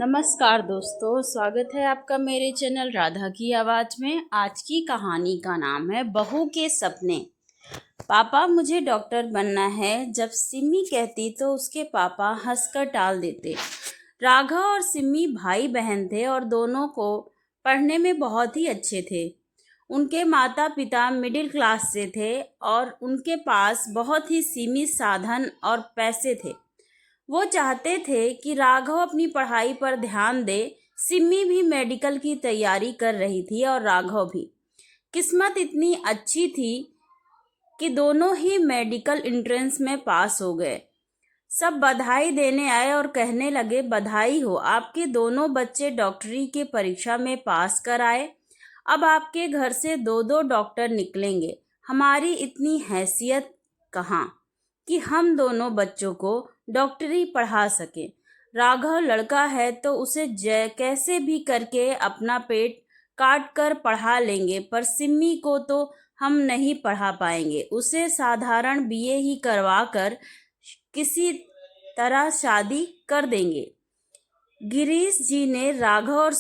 नमस्कार दोस्तों, स्वागत है आपका मेरे चैनल राधा की आवाज़ में। आज की कहानी का नाम है बहू के सपने। पापा मुझे डॉक्टर बनना है, जब सिम्मी कहती तो उसके पापा हंसकर टाल देते। राघव और सिम्मी भाई बहन थे और दोनों को पढ़ने में बहुत ही अच्छे थे। उनके माता पिता मिडिल क्लास से थे और उनके पास बहुत ही सीमित साधन और पैसे थे। वो चाहते थे कि राघव अपनी पढ़ाई पर ध्यान दे। सिम्मी भी मेडिकल की तैयारी कर रही थी और राघव भी। किस्मत इतनी अच्छी थी कि दोनों ही मेडिकल एंट्रेंस में पास हो गए। सब बधाई देने आए और कहने लगे, बधाई हो, आपके दोनों बच्चे डॉक्टरी की परीक्षा में पास कर आए। अब आपके घर से दो दो डॉक्टर निकलेंगे। हमारी इतनी हैसियत कहाँ कि हम दोनों बच्चों को डॉक्टरी पढ़ा सकें। राघव लड़का है तो उसे कैसे भी करके अपना पेट काट कर पढ़ा लेंगे, पर सिम्मी को तो हम नहीं पढ़ा पाएंगे। उसे साधारण बीए ही करवा कर किसी तरह शादी कर देंगे। गिरीश जी ने राघव और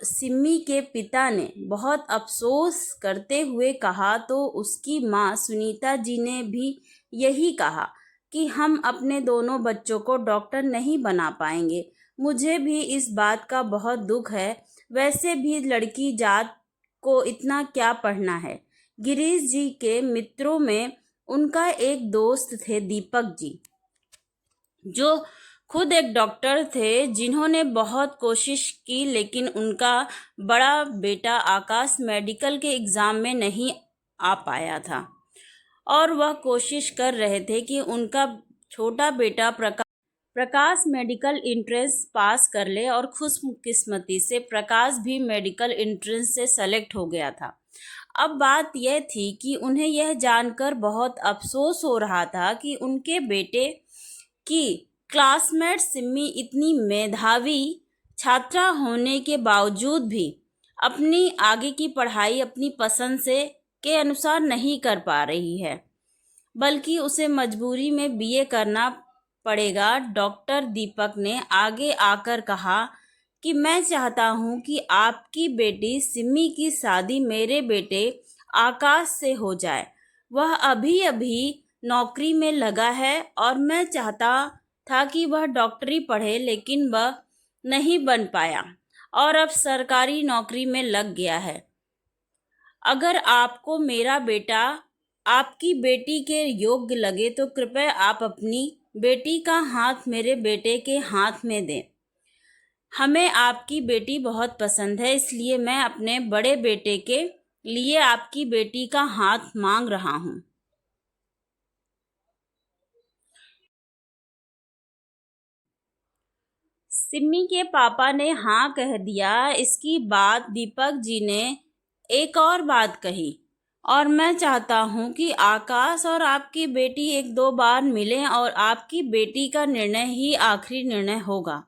सिम्मी के पिता ने बहुत अफसोस करते हुए कहा, तो उसकी माँ सुनीता जी ने भी यही कहा कि हम अपने दोनों बच्चों को डॉक्टर नहीं बना पाएंगे। मुझे भी इस बात का बहुत दुख है। वैसे भी लड़की जात को इतना क्या पढ़ना है। गिरीश जी के मित्रों में उनका एक दोस्त थे, दीपक जी, जो खुद एक डॉक्टर थे, जिन्होंने बहुत कोशिश की, लेकिन उनका बड़ा बेटा आकाश मेडिकल के एग्ज़ाम में नहीं आ पाया था और वह कोशिश कर रहे थे कि उनका छोटा बेटा प्रकाश मेडिकल एंट्रेंस पास कर ले, और खुशकिस्मती से प्रकाश भी मेडिकल एंट्रेंस से सेलेक्ट हो गया था। अब बात यह थी कि उन्हें यह जानकर बहुत अफसोस हो रहा था कि उनके बेटे की क्लासमेट सिम्मी इतनी मेधावी छात्रा होने के बावजूद भी अपनी आगे की पढ़ाई अपनी पसंद से के अनुसार नहीं कर पा रही है, बल्कि उसे मजबूरी में बीए करना पड़ेगा। डॉक्टर दीपक ने आगे आकर कहा कि मैं चाहता हूं कि आपकी बेटी सिम्मी की शादी मेरे बेटे आकाश से हो जाए। वह अभी अभी नौकरी में लगा है और मैं चाहता था कि वह डॉक्टरी पढ़े, लेकिन वह नहीं बन पाया और अब सरकारी नौकरी में लग गया है। अगर आपको मेरा बेटा आपकी बेटी के योग्य लगे तो कृपया आप अपनी बेटी का हाथ मेरे बेटे के हाथ में दें। हमें आपकी बेटी बहुत पसंद है, इसलिए मैं अपने बड़े बेटे के लिए आपकी बेटी का हाथ मांग रहा हूँ। सिम्मी के पापा ने हाँ कह दिया। इसकी बात दीपक जी ने एक और बात कही, और मैं चाहता हूँ कि आकाश और आपकी बेटी एक दो बार मिलें और आपकी बेटी का निर्णय ही आखिरी निर्णय होगा।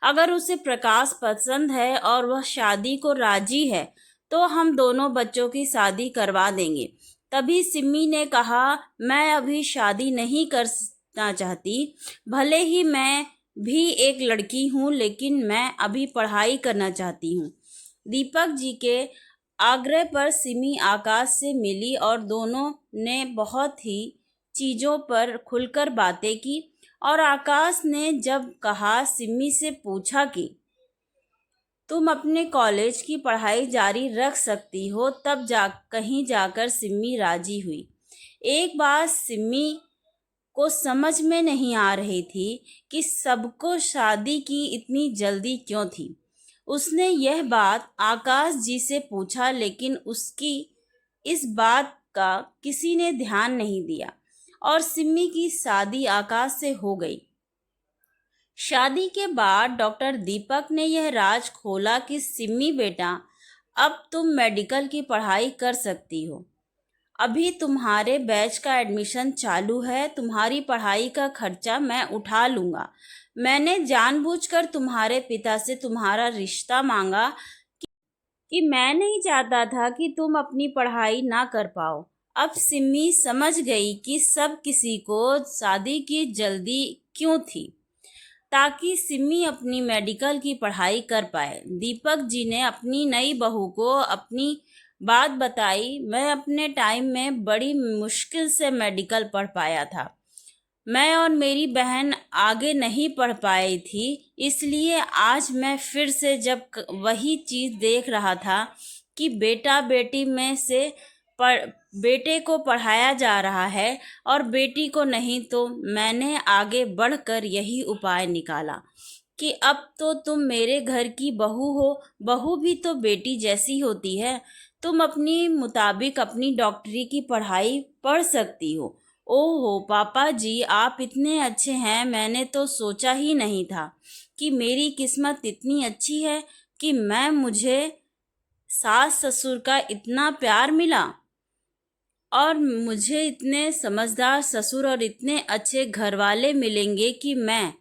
अगर उसे प्रकाश पसंद है और वह शादी को राजी है तो हम दोनों बच्चों की शादी करवा देंगे। तभी सिम्मी ने कहा, मैं अभी शादी नहीं करना चाहती। भले ही मैं भी एक लड़की हूँ, लेकिन मैं अभी पढ़ाई करना चाहती हूँ। दीपक जी के आग्रह पर सिमी आकाश से मिली और दोनों ने बहुत ही चीज़ों पर खुलकर बातें की। और आकाश ने जब कहा, सिमी से पूछा कि तुम अपने कॉलेज की पढ़ाई जारी रख सकती हो, तब कहीं जाकर सिमी राजी हुई। एक बात सिमी को समझ में नहीं आ रही थी कि सबको शादी की इतनी जल्दी क्यों थी। उसने यह बात आकाश जी से पूछा, लेकिन उसकी इस बात का किसी ने ध्यान नहीं दिया और सिम्मी की शादी आकाश से हो गई। शादी के बाद डॉक्टर दीपक ने यह राज खोला कि सिम्मी बेटा, अब तुम मेडिकल की पढ़ाई कर सकती हो। अभी तुम्हारे बैच का एडमिशन चालू है, तुम्हारी पढ़ाई का खर्चा मैं उठा लूँगा। मैंने जानबूझकर तुम्हारे पिता से तुम्हारा रिश्ता मांगा कि मैं नहीं चाहता था कि तुम अपनी पढ़ाई ना कर पाओ। अब सिम्मी समझ गई कि सब किसी को शादी की जल्दी क्यों थी। ताकि सिमी अपनी मेडिकल की पढ़ाई कर पाए। दीपक जी ने अपनी नई बहू को अपनी बात बताई। मैं अपने टाइम में बड़ी मुश्किल से मेडिकल पढ़ पाया था। मैं और मेरी बहन आगे नहीं पढ़ पाई थी, इसलिए आज मैं फिर से जब वही चीज़ देख रहा था कि बेटा बेटी में से बेटे को पढ़ाया जा रहा है और बेटी को नहीं, तो मैंने आगे बढ़कर यही उपाय निकाला कि अब तो तुम मेरे घर की बहू हो। बहू भी तो बेटी जैसी होती है। तुम अपनी मुताबिक अपनी डॉक्टरी की पढ़ाई पढ़ सकती हो। ओहो पापा जी, आप इतने अच्छे हैं। मैंने तो सोचा ही नहीं था कि मेरी किस्मत इतनी अच्छी है कि मुझे सास ससुर का इतना प्यार मिला और मुझे इतने समझदार ससुर और इतने अच्छे घर वाले मिलेंगे कि मैं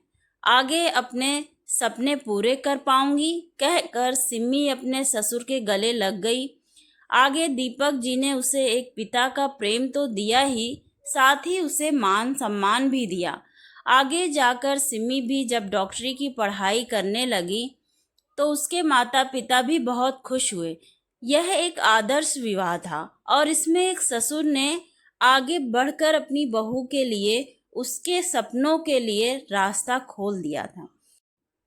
आगे अपने सपने पूरे कर पाऊंगी। कहकर सिमी अपने ससुर के गले लग गई। आगे दीपक जी ने उसे एक पिता का प्रेम तो दिया ही, साथ ही उसे मान सम्मान भी दिया। आगे जाकर सिमी भी जब डॉक्टरी की पढ़ाई करने लगी तो उसके माता पिता भी बहुत खुश हुए। यह एक आदर्श विवाह था और इसमें एक ससुर ने आगे बढ़कर अपनी बहू के लिए, उसके सपनों के लिए रास्ता खोल दिया था।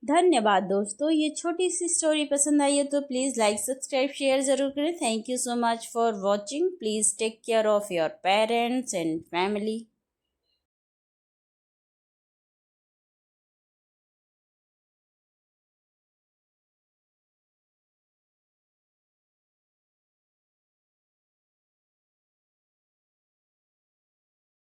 धन्यवाद दोस्तों। ये छोटी सी स्टोरी पसंद आई है तो प्लीज़ लाइक सब्सक्राइब शेयर ज़रूर करें। Thank you so much for watching. Please take care of your parents and family.